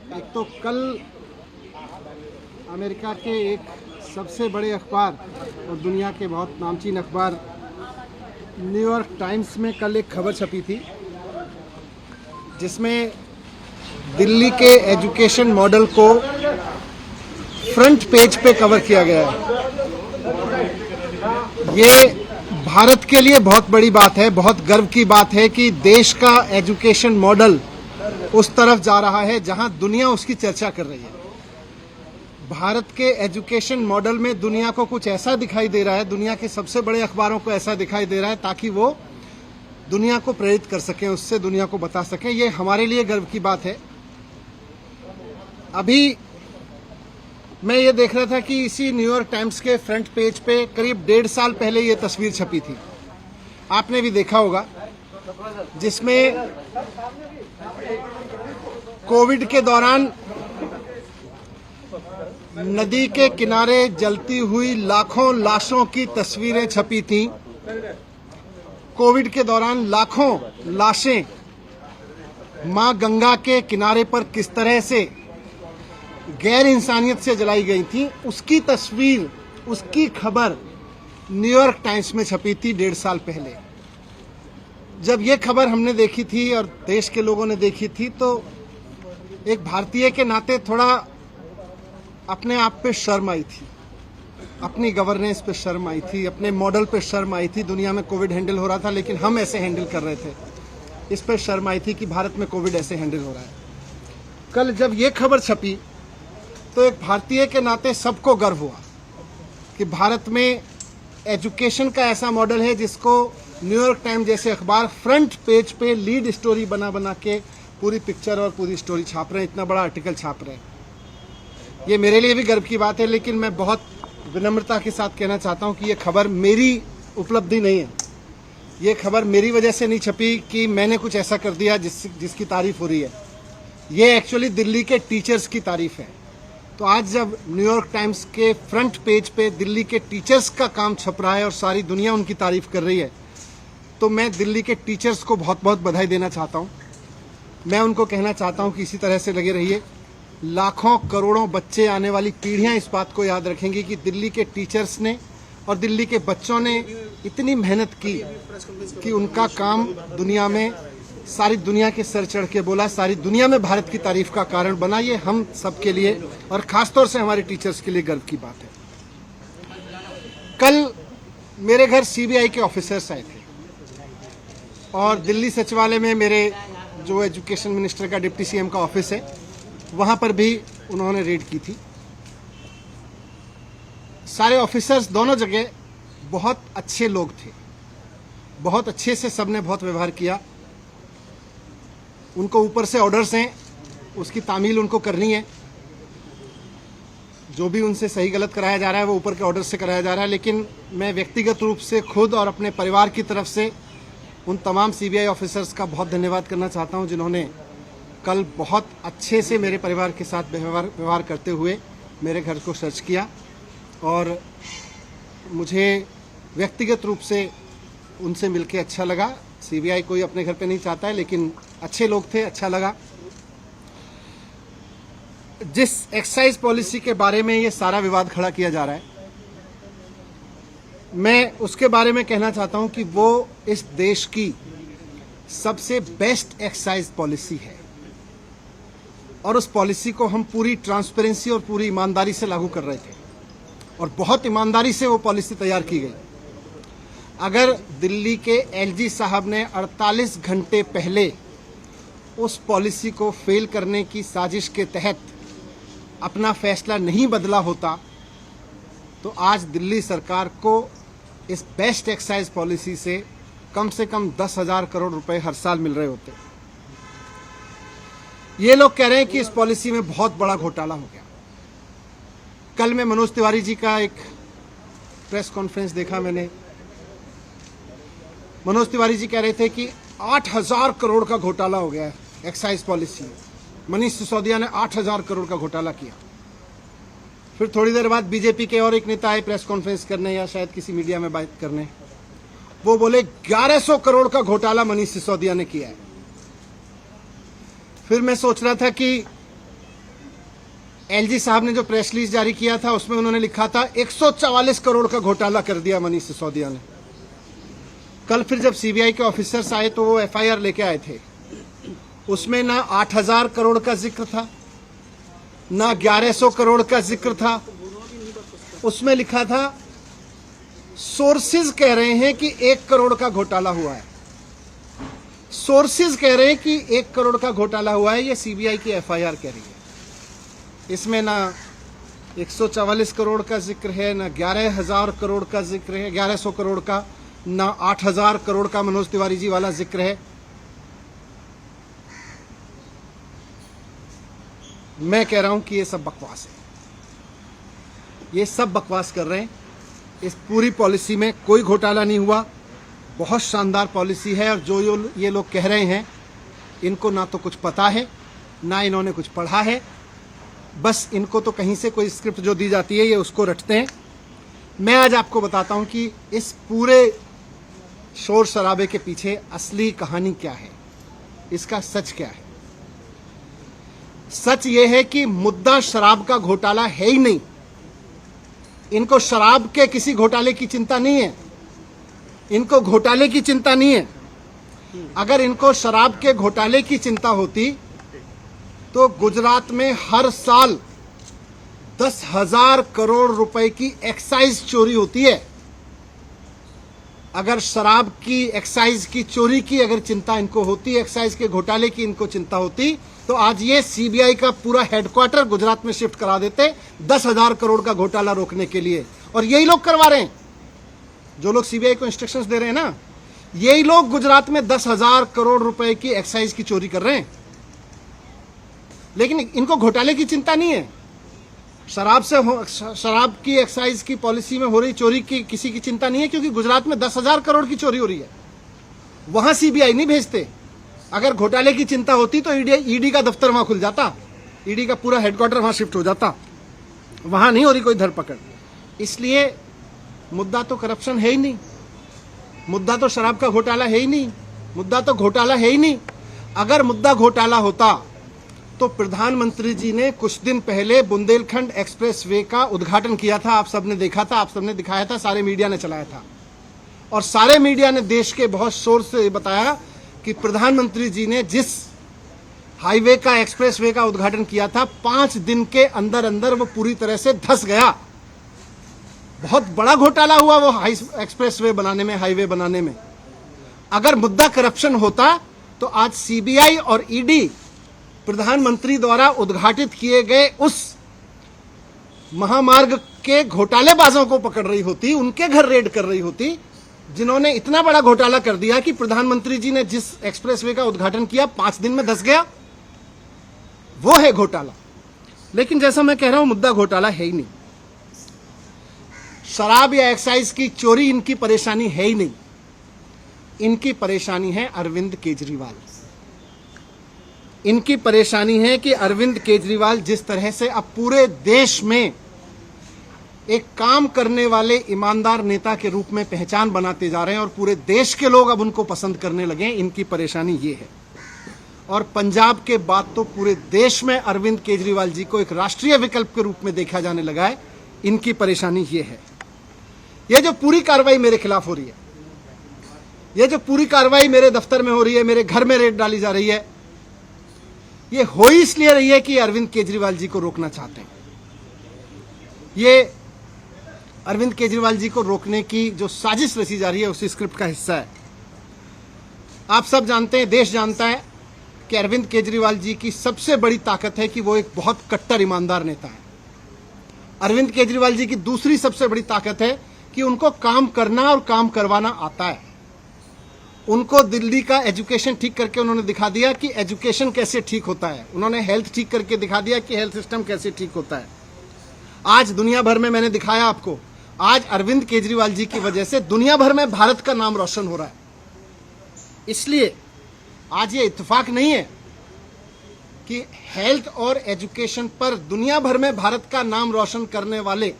एक तो कल अमेरिका के एक सबसे बड़े अखबार और दुनिया के बहुत नामचीन अखबार न्यूयॉर्क टाइम्स में कल एक खबर छपी थी जिसमें दिल्ली के एजुकेशन मॉडल को फ्रंट पेज पे कवर किया गया है। ये भारत के लिए बहुत बड़ी बात है, बहुत गर्व की बात है कि देश का एजुकेशन मॉडल उस तरफ जा रहा है जहां दुनिया उसकी चर्चा कर रही है। भारत के एजुकेशन मॉडल में दुनिया को कुछ ऐसा दिखाई दे रहा है, दुनिया के सबसे बड़े अखबारों को ऐसा दिखाई दे रहा है ताकि वो दुनिया को प्रेरित कर सकें, उससे दुनिया को बता सकें। ये हमारे लिए गर्व की बात है। अभी मैं ये देख रहा था कि इसी न्यूयॉर्क टाइम्स के फ्रंट पेज पे करीब 1.5 साल पहले ये तस्वीर छपी थी, आपने भी देखा होगा, जिसमें कोविड के दौरान नदी के किनारे जलती हुई लाखों लाशों की तस्वीरें छपी थीं। कोविड के दौरान लाखों लाशें मां गंगा के किनारे पर किस तरह से गैर इंसानियत से जलाई गई थी, उसकी तस्वीर, उसकी खबर न्यूयॉर्क टाइम्स में छपी थी 1.5 साल पहले। जब ये खबर हमने देखी थी और देश के लोगों ने देखी थी तो एक भारतीय के नाते थोड़ा अपने आप पे शर्म आई थी, अपनी गवर्नेंस पे शर्म आई थी, अपने मॉडल पे शर्म आई थी। दुनिया में कोविड हैंडल हो रहा था लेकिन हम ऐसे हैंडल कर रहे थे, इस पे शर्म आई थी कि भारत में कोविड ऐसे हैंडल हो रहा है। कल जब ये खबर छपी तो एक भारतीय के नाते सबको गर्व हुआ कि भारत में एजुकेशन का ऐसा मॉडल है जिसको न्यूयॉर्क टाइम्स जैसे अखबार फ्रंट पेज पे लीड स्टोरी बना बना के पूरी पिक्चर और पूरी स्टोरी छाप रहे हैं, इतना बड़ा आर्टिकल छाप रहे हैं। ये मेरे लिए भी गर्व की बात है, लेकिन मैं बहुत विनम्रता के साथ कहना चाहता हूं कि ये खबर मेरी उपलब्धि नहीं है। ये खबर मेरी वजह से नहीं छपी कि मैंने कुछ ऐसा कर दिया जिसकी तारीफ हो रही है। ये एक्चुअली दिल्ली के टीचर्स की तारीफ है। तो आज जब न्यूयॉर्क टाइम्स के फ्रंट पेज पे दिल्ली के टीचर्स का काम छप रहा है और सारी दुनिया उनकी तारीफ कर रही है, तो मैं दिल्ली के टीचर्स को बहुत बहुत बधाई देना चाहता हूँ। मैं उनको कहना चाहता हूँ कि इसी तरह से लगे रहिए। लाखों करोड़ों बच्चे, आने वाली पीढ़ियाँ इस बात को याद रखेंगी कि दिल्ली के टीचर्स ने और दिल्ली के बच्चों ने इतनी मेहनत की कि उनका काम दुनिया में, सारी दुनिया के सर चढ़ के बोला, सारी दुनिया में भारत की तारीफ का कारण बना। ये हम सब के लिए और खासतौर से हमारे टीचर्स के लिए गर्व की बात है। कल मेरे घर सीबीआई के ऑफिसर्स आए थे और दिल्ली सचिवालय में मेरे जो एजुकेशन मिनिस्टर का, डिप्टी सीएम का ऑफिस है, वहां पर भी उन्होंने रेड की थी। सारे ऑफिसर्स दोनों जगह बहुत अच्छे लोग थे, बहुत अच्छे से सबने बहुत व्यवहार किया। उनको ऊपर से ऑर्डर्स हैं, उसकी तामील उनको करनी है। जो भी उनसे सही गलत कराया जा रहा है वो ऊपर के ऑर्डर से कराया जा रहा है। लेकिन मैं व्यक्तिगत रूप से खुद और अपने परिवार की तरफ से उन तमाम सीबीआई ऑफिसर्स का बहुत धन्यवाद करना चाहता हूं जिन्होंने कल बहुत अच्छे से मेरे परिवार के साथ व्यवहार करते हुए मेरे घर को सर्च किया। और मुझे व्यक्तिगत रूप से उनसे मिलके अच्छा लगा। सीबीआई कोई अपने घर पे नहीं चाहता है, लेकिन अच्छे लोग थे, अच्छा लगा। जिस एक्साइज पॉलिसी के बारे में ये सारा विवाद खड़ा किया जा रहा है, मैं उसके बारे में कहना चाहता हूं कि वो इस देश की सबसे बेस्ट एक्साइज पॉलिसी है और उस पॉलिसी को हम पूरी ट्रांसपेरेंसी और पूरी ईमानदारी से लागू कर रहे थे और बहुत ईमानदारी से वो पॉलिसी तैयार की गई। अगर दिल्ली के एलजी साहब ने 48 घंटे पहले उस पॉलिसी को फेल करने की साजिश के तहत अपना फैसला नहीं बदला होता तो आज दिल्ली सरकार को इस बेस्ट एक्साइज पॉलिसी से कम 10,000 करोड़ रुपए हर साल मिल रहे होते। ये लोग कह रहे हैं कि इस पॉलिसी में बहुत बड़ा घोटाला हो गया। कल मैं मनोज तिवारी जी का एक प्रेस कॉन्फ्रेंस देखा मैंने। मनोज तिवारी जी कह रहे थे कि 8,000 करोड़ का घोटाला हो गया है एक्साइज पॉलिसी में। मनीष सिसोदिया ने 8,000 करोड़ का घोटाला किया। फिर थोड़ी देर बाद बीजेपी के और एक नेता आए प्रेस कॉन्फ्रेंस करने या शायद किसी मीडिया में बात करने, वो बोले 1100 करोड़ का घोटाला मनीष सिसोदिया ने किया है। फिर मैं सोच रहा था कि एलजी साहब ने जो प्रेस रिलीज जारी किया था उसमें उन्होंने लिखा था 144 करोड़ का घोटाला कर दिया मनीष सिसोदिया ने। कल फिर जब सीबीआई के ऑफिसर्स आए तो वो एफआईआर लेके आए थे, उसमें ना 8000 करोड़ का जिक्र था, ना 1100 करोड़ का जिक्र था। उसमें लिखा था सोर्सेज कह रहे हैं कि 1 करोड़ का घोटाला हुआ है। सोर्सेज कह रहे हैं कि 1 करोड़ का घोटाला हुआ है, ये सीबीआई की एफआईआर कह रही है। इसमें ना 144 करोड़ का जिक्र है, ना 11,000 करोड़ का जिक्र है, 1100 करोड़ का, ना 8,000 करोड़ का मनोज तिवारी जी वाला जिक्र है। मैं कह रहा हूं कि ये सब बकवास है, ये सब बकवास कर रहे हैं। इस पूरी पॉलिसी में कोई घोटाला नहीं हुआ, बहुत शानदार पॉलिसी है। और जो ये लोग कह रहे हैं, इनको ना तो कुछ पता है, ना इन्होंने कुछ पढ़ा है, बस इनको तो कहीं से कोई स्क्रिप्ट जो दी जाती है ये उसको रटते हैं। मैं आज आपको बताता हूं कि इस पूरे शोर शराबे के पीछे असली कहानी क्या है, इसका सच क्या है। सच ये है कि मुद्दा शराब का घोटाला है ही नहीं। इनको शराब के किसी घोटाले की चिंता नहीं है, इनको घोटाले की चिंता नहीं है। अगर इनको शराब के घोटाले की चिंता होती तो गुजरात में हर साल 10,000 करोड़ रुपए की एक्साइज चोरी होती है। अगर शराब की एक्साइज की चोरी की अगर चिंता इनको होती, एक्साइज के घोटाले की इनको चिंता होती, तो आज ये सीबीआई का पूरा हेडक्वार्टर गुजरात में शिफ्ट करा देते 10,000 करोड़ का घोटाला रोकने के लिए। और यही लोग करवा रहे हैं, जो लोग सीबीआई को इंस्ट्रक्शंस दे रहे हैं ना, यही लोग गुजरात में 10,000 करोड़ रुपए की एक्साइज की चोरी कर रहे हैं। लेकिन इनको घोटाले की चिंता नहीं है, शराब की एक्साइज की पॉलिसी में हो रही चोरी की किसी की चिंता नहीं है, क्योंकि गुजरात में 10,000 करोड़ की चोरी हो रही है। वहां सीबीआई नहीं भेजते। अगर घोटाले की चिंता होती तो ईडी का दफ्तर वहां खुल जाता, ईडी का पूरा हेडक्वार्टर वहां शिफ्ट हो जाता। वहां नहीं हो रही कोई धरपकड़। इसलिए मुद्दा तो करप्शन है ही नहीं, मुद्दा तो शराब का घोटाला है ही नहीं, मुद्दा तो घोटाला है ही नहीं। अगर मुद्दा घोटाला होता तो प्रधानमंत्री जी ने कुछ दिन पहले बुंदेलखंड एक्सप्रेसवे का उद्घाटन किया था। आप सबने देखा था, आप सबने दिखाया था, सारे मीडिया ने चलाया था। और सारे मीडिया ने देश के बहुत शोर से बताया कि प्रधानमंत्री जी ने जिस हाईवे का, एक्सप्रेसवे का उद्घाटन किया था, 5 दिन के अंदर अंदर वो पूरी तरह से धंस गया। बहुत बड़ा घोटाला हुआ वो एक्सप्रेसवे बनाने में, हाईवे बनाने में। अगर मुद्दा करप्शन होता तो आज सीबीआई और ईडी प्रधानमंत्री द्वारा उद्घाटित किए गए उस महामार्ग के घोटालेबाजों को पकड़ रही होती, उनके घर रेड कर रही होती, जिन्होंने इतना बड़ा घोटाला कर दिया कि प्रधानमंत्री जी ने जिस एक्सप्रेसवे का उद्घाटन किया 5 दिन में धंस गया। वो है घोटाला। लेकिन जैसा मैं कह रहा हूं, मुद्दा घोटाला है ही नहीं। शराब या एक्साइज की चोरी इनकी परेशानी है ही नहीं। इनकी परेशानी है अरविंद केजरीवाल। इनकी परेशानी है कि अरविंद केजरीवाल जिस तरह से अब पूरे देश में एक काम करने वाले ईमानदार नेता के रूप में पहचान बनाते जा रहे हैं और पूरे देश के लोग अब उनको पसंद करने लगे, इनकी परेशानी ये है। और पंजाब के बाद तो पूरे देश में अरविंद केजरीवाल जी को एक राष्ट्रीय विकल्प के रूप में देखा जाने लगा है। इनकी परेशानी ये है। ये जो पूरी कार्रवाई मेरे खिलाफ हो रही है, ये जो पूरी कार्रवाई मेरे दफ्तर में हो रही है, मेरे घर में रेड डाली जा रही है, ये हो ही इसलिए रही है कि अरविंद केजरीवाल जी को रोकना चाहते हैं। ये अरविंद केजरीवाल जी को रोकने की जो साजिश रची जा रही है उसी स्क्रिप्ट का हिस्सा है। आप सब जानते हैं, देश जानता है कि अरविंद केजरीवाल जी की सबसे बड़ी ताकत है कि वो एक बहुत कट्टर ईमानदार नेता है। अरविंद केजरीवाल जी की दूसरी सबसे बड़ी ताकत है कि उनको काम करना और काम करवाना आता है। उनको दिल्ली का एजुकेशन ठीक करके उन्होंने दिखा दिया कि एजुकेशन कैसे ठीक होता है। उन्होंने हेल्थ ठीक करके दिखा दिया कि हेल्थ सिस्टम कैसे ठीक होता है। आज दुनिया भर में मैंने दिखाया आपको, आज अरविंद केजरीवाल जी की वजह से दुनिया भर में भारत का नाम रोशन हो रहा है। इसलिए आज ये इत्तेफाक नहीं है कि हेल्थ और एजुकेशन पर दुनिया भर में भारत का नाम रोशन करने वाले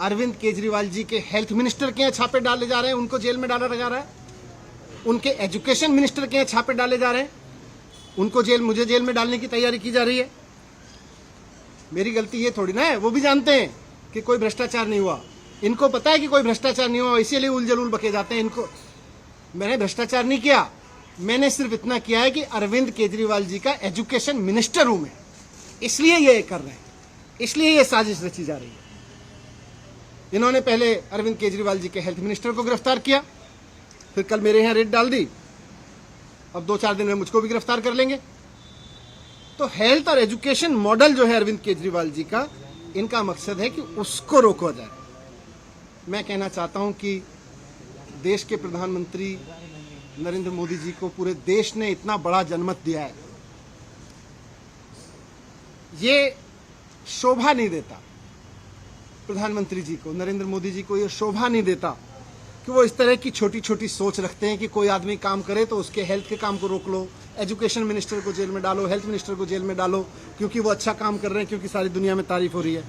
अरविंद केजरीवाल जी के हेल्थ मिनिस्टर के यहाँ छापे डाले जा रहे हैं, उनको जेल में डाला जा रहा है। उनके एजुकेशन मिनिस्टर के यहाँ छापे डाले जा रहे हैं, उनको मुझे जेल में डालने की तैयारी की जा रही है। मेरी गलती ये थोड़ी ना है, वो भी जानते हैं कि कोई भ्रष्टाचार नहीं हुआ। इनको पता है कि कोई भ्रष्टाचार नहीं हुआ, इसीलिए उलझुल बके जाते हैं। इनको, मैंने भ्रष्टाचार नहीं किया, मैंने सिर्फ इतना किया है कि अरविंद केजरीवाल जी का एजुकेशन मिनिस्टर हूं मैं, इसलिए ये कर रहे हैं, इसलिए ये साजिश रची जा रही है। इन्होंने पहले अरविंद केजरीवाल जी के हेल्थ मिनिस्टर को गिरफ्तार किया, फिर कल मेरे यहां रेड डाल दी, अब 2-4 दिन में मुझको भी गिरफ्तार कर लेंगे। तो हेल्थ और एजुकेशन मॉडल जो है अरविंद केजरीवाल जी का, इनका मकसद है कि उसको रोका जाए। मैं कहना चाहता हूं कि देश के प्रधानमंत्री नरेंद्र मोदी जी को पूरे देश ने इतना बड़ा जनमत दिया है, ये शोभा नहीं देता प्रधानमंत्री जी को, नरेंद्र मोदी जी को ये शोभा नहीं देता कि वो इस तरह की छोटी छोटी सोच रखते हैं कि कोई आदमी काम करे तो उसके हेल्थ के काम को रोक लो, एजुकेशन मिनिस्टर को जेल में डालो, हेल्थ मिनिस्टर को जेल में डालो क्योंकि वो अच्छा काम कर रहे हैं, क्योंकि सारी दुनिया में तारीफ हो रही है।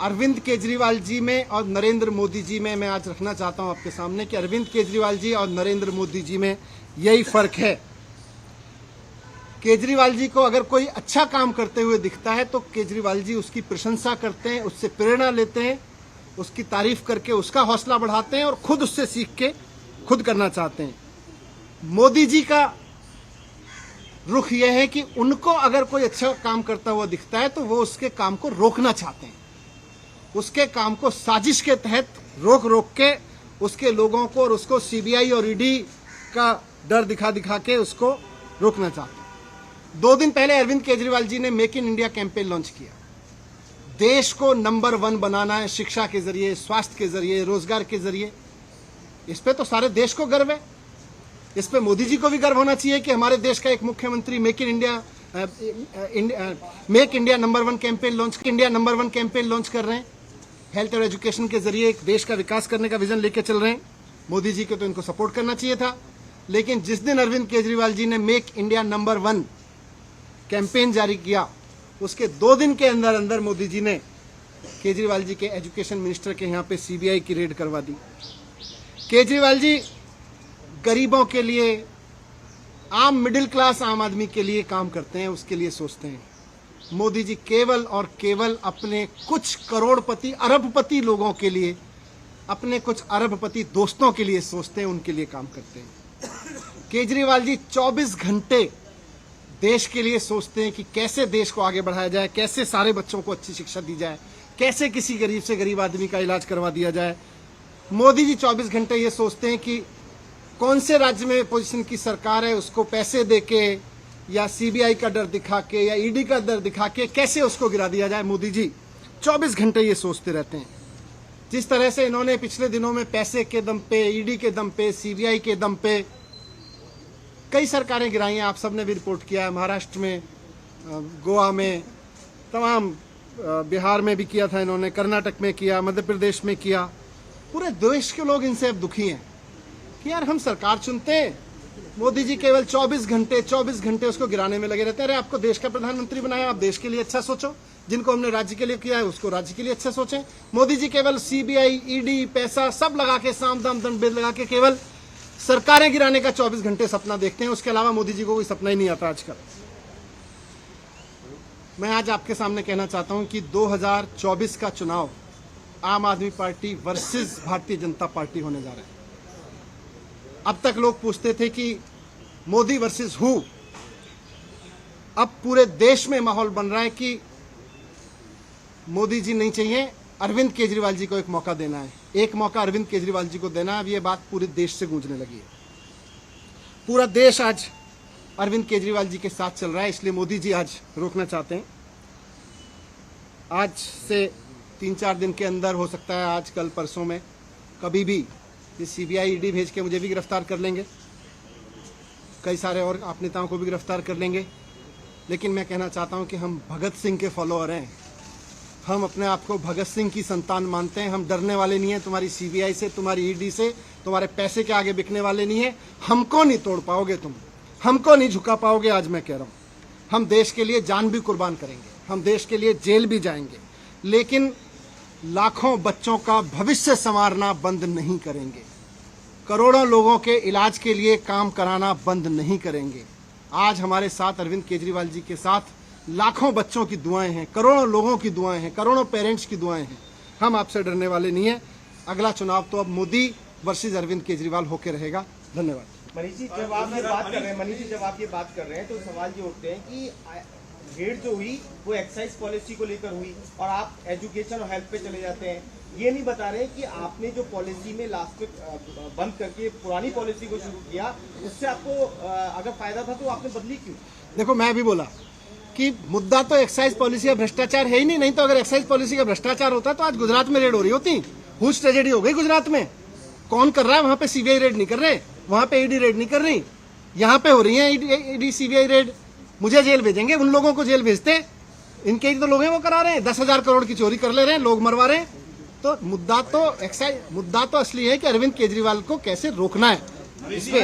अरविंद केजरीवाल जी में और नरेंद्र मोदी जी में मैं आज रखना चाहता हूं आपके सामने कि अरविंद केजरीवाल जी और नरेंद्र मोदी जी में यही फर्क है। केजरीवाल जी को अगर कोई अच्छा काम करते हुए दिखता है तो केजरीवाल जी उसकी प्रशंसा करते हैं, उससे प्रेरणा लेते हैं, उसकी तारीफ करके उसका हौसला बढ़ाते हैं और खुद उससे सीख के खुद करना चाहते हैं। मोदी जी का रुख यह है कि उनको अगर कोई अच्छा काम करता हुआ दिखता है तो वो उसके काम को रोकना चाहते हैं, उसके काम को साजिश के तहत रोक के उसके लोगों को और उसको सीबीआई और ईडी का डर दिखा दिखा के उसको रोकना चाहते हैं। 2 दिन पहले अरविंद केजरीवाल जी ने make in India campaign launch किया। देश को नंबर 1 बनाना है, शिक्षा के जरिए, स्वास्थ्य के जरिए, रोजगार के जरिए। इस पे तो सारे देश को गर्व है, इस पे मोदी जी को भी गर्व होना चाहिए कि हमारे देश का एक मुख्यमंत्री make India number 1 campaign launch कर रहे हैं। हेल्थ और एजुकेशन के जरिए एक देश का विकास करने का विजन लेके चल रहे हैं। मोदी जी को तो इनको सपोर्ट करना चाहिए था, लेकिन जिस दिन अरविंद केजरीवाल जी ने मेक इंडिया नंबर 1 कैंपेन जारी किया, उसके 2 दिन के अंदर अंदर मोदी जी ने केजरीवाल जी के एजुकेशन मिनिस्टर के यहाँ पे सीबीआई की रेड करवा दी। केजरीवाल जी गरीबों के लिए, आम मिडिल क्लास आम आदमी के लिए काम करते हैं, उसके लिए सोचते हैं। मोदी जी केवल और केवल अपने कुछ करोड़पति अरबपति लोगों के लिए, अपने कुछ अरबपति दोस्तों के लिए सोचते हैं, उनके लिए काम करते हैं। केजरीवाल जी 24 घंटे देश के लिए सोचते हैं कि कैसे देश को आगे बढ़ाया जाए, कैसे सारे बच्चों को अच्छी शिक्षा दी जाए, कैसे किसी गरीब से गरीब आदमी का इलाज करवा दिया जाए। मोदी जी 24 घंटे ये सोचते हैं कि कौन से राज्य में पोजीशन की सरकार है, उसको पैसे देके या सीबीआई का डर दिखा के या ईडी का डर दिखा के कैसे उसको गिरा दिया जाए। मोदी जी 24 घंटे ये सोचते रहते हैं। जिस तरह से इन्होंने पिछले दिनों में पैसे के दम पे, ईडी के दम पे, सीबीआई के दम पे कई सरकारें गिराई हैं, आप सबने भी रिपोर्ट किया है। महाराष्ट्र में, गोवा में, तमाम बिहार में भी किया था इन्होंने, कर्नाटक में किया, मध्य प्रदेश में किया। पूरे देश के लोग इनसे अब दुखी हैं कि यार हम सरकार चुनते हैं, मोदी जी केवल 24 घंटे उसको गिराने में लगे रहते हैं। अरे आपको देश का प्रधानमंत्री बनाया, आप देश के लिए अच्छा सोचो। जिनको हमने राज्य के लिए किया है उसको राज्य के लिए अच्छा सोचें। मोदी जी केवल सीबीआई, ईडी, पैसा सब लगा के, साम दाम दंड भेद लगा के केवल सरकारें गिराने का 24 घंटे सपना देखते हैं। उसके अलावा मोदी जी को कोई सपना ही नहीं आता आजकल। मैं आज आपके सामने कहना चाहता हूं कि 2024 का चुनाव आम आदमी party versus Bharatiya Janata party होने जा रहा है। अब तक लोग पूछते थे कि मोदी वर्सेस हु, अब पूरे देश में माहौल बन रहा है कि मोदी जी नहीं चाहिए, अरविंद केजरीवाल जी को एक मौका देना है, एक मौका अरविंद केजरीवाल जी को देना है। अब ये बात पूरे देश से गूंजने लगी है। पूरा देश आज अरविंद केजरीवाल जी के साथ चल रहा है, इसलिए मोदी जी आज रोकना चाहते हैं। आज से 3-4 दिन के अंदर, हो सकता है आज, कल, परसों में, कभी भी ये सीबीआई, ईडी भेज के मुझे भी गिरफ्तार कर लेंगे, कई सारे और आप नेताओं को भी गिरफ्तार कर लेंगे। लेकिन मैं कहना चाहता हूं कि हम भगत सिंह के फॉलोअर हैं, हम अपने आप को भगत सिंह की संतान मानते हैं। हम डरने वाले नहीं हैं तुम्हारी सीबीआई से, तुम्हारी ईडी से, तुम्हारे पैसे के आगे बिकने वाले नहीं है। हमको नहीं तोड़ पाओगे तुम, हमको नहीं झुका पाओगे। आज मैं कह रहा हूं, हम देश के लिए जान भी कुर्बान करेंगे, हम देश के लिए जेल भी जाएंगे, लेकिन लाखों बच्चों का भविष्य संवारना बंद नहीं करेंगे, करोड़ों लोगों के इलाज के लिए काम कराना बंद नहीं करेंगे। आज हमारे साथ अरविंद केजरीवाल जी के साथ लाखों बच्चों की दुआएं हैं, करोड़ों लोगों की दुआएं हैं, करोड़ों पेरेंट्स की दुआएं हैं। हम आपसे डरने वाले नहीं हैं। अगला चुनाव तो अब मोदी वर्सेस अरविंद केजरीवाल होकर रहेगा। धन्यवाद। मनीष जी, जब आप ये बात कर रहे हैं, तो सवाल ये उठते हैं कि भीड़ जो हुई वो एक्साइज पॉलिसी को लेकर हुई और आप एजुकेशन और हेल्थ पे चले जाते हैं। ये नहीं बता रहे कि आपने जो पॉलिसी में लास्ट में बंद करके पुरानी पॉलिसी को शुरू किया, उससे आपको अगर फायदा था तो आपने बदली क्यों? देखो, मैं भी बोला कि मुद्दा तो एक्साइज पॉलिसी का भ्रष्टाचार है ही नहीं तो अगर एक्साइज पॉलिसी का भ्रष्टाचार होता तो आज गुजरात में रेड हो रही होती। हुज ट्रेजेडी हो गई गुजरात में। कौन कर रहा है वहां पे? सीबीआई रेड नहीं कर रहे, वहां पे ईडी रेड नहीं कर रही, यहाँ पे हो रही है ईडी सीबीआई रेड। मुझे जेल भेजेंगे, उन लोगों को जेल भेजते। इनके ही तो लोग हैं वो करा रहे हैं, 10,000 करोड़ की चोरी कर ले रहे हैं, लोग मरवा रहे हैं। तो मुद्दा तो असली है कि अरविंद केजरीवाल को कैसे रोकना है। इस पे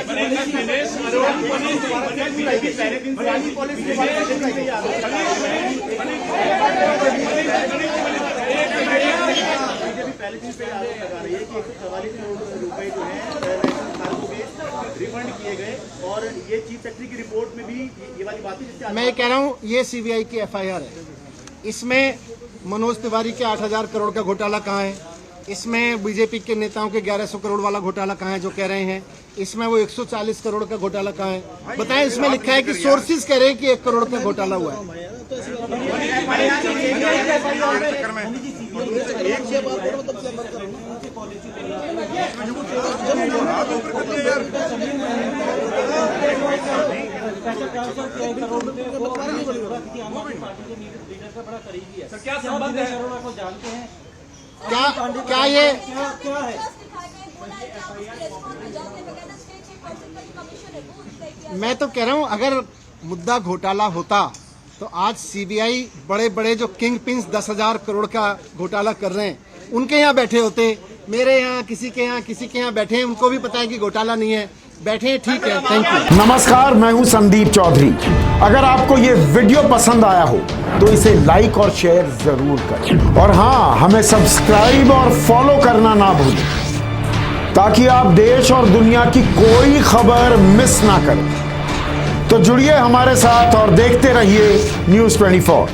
रिफंड किए गए और ये चीफ सेक्रेटरी की रिपोर्ट में भी ये वाली बात है। मैं कह रहा हूँ ये सीबीआई की एफआईआर है। इसमें मनोज तिवारी के 8,000 करोड़ का घोटाला कहाँ है? इसमें बीजेपी के नेताओं के 1100 करोड़ वाला घोटाला कहाँ है जो कह रहे हैं? इसमें वो 140 करोड़ का घोटाला कहाँ है? बताएं। इसमें लिखा है कि सोर्सेज कह रहे हैं कि 1 करोड़ का घोटाला हुआ है। क्या ये मैं तो कह रहा हूं अगर मुद्दा घोटाला होता तो आज सीबीआई बड़े बड़े जो किंग पिंस 10,000 करोड़ का घोटाला कर रहे हैं उनके यहाँ बैठे होते। मेरे यहाँ किसी के यहाँ बैठे हैं, उनको भी पता है कि घोटाला नहीं है, बैठे हैं, ठीक है। Thank you. नमस्कार, मैं हूं संदीप चौधरी। अगर आपको ये वीडियो पसंद आया हो तो इसे लाइक और शेयर जरूर करें और हाँ, हमें सब्सक्राइब और फॉलो करना ना भूलें ताकि आप देश और दुनिया की कोई खबर मिस ना करें। तो जुड़िए हमारे साथ और देखते रहिए News 24।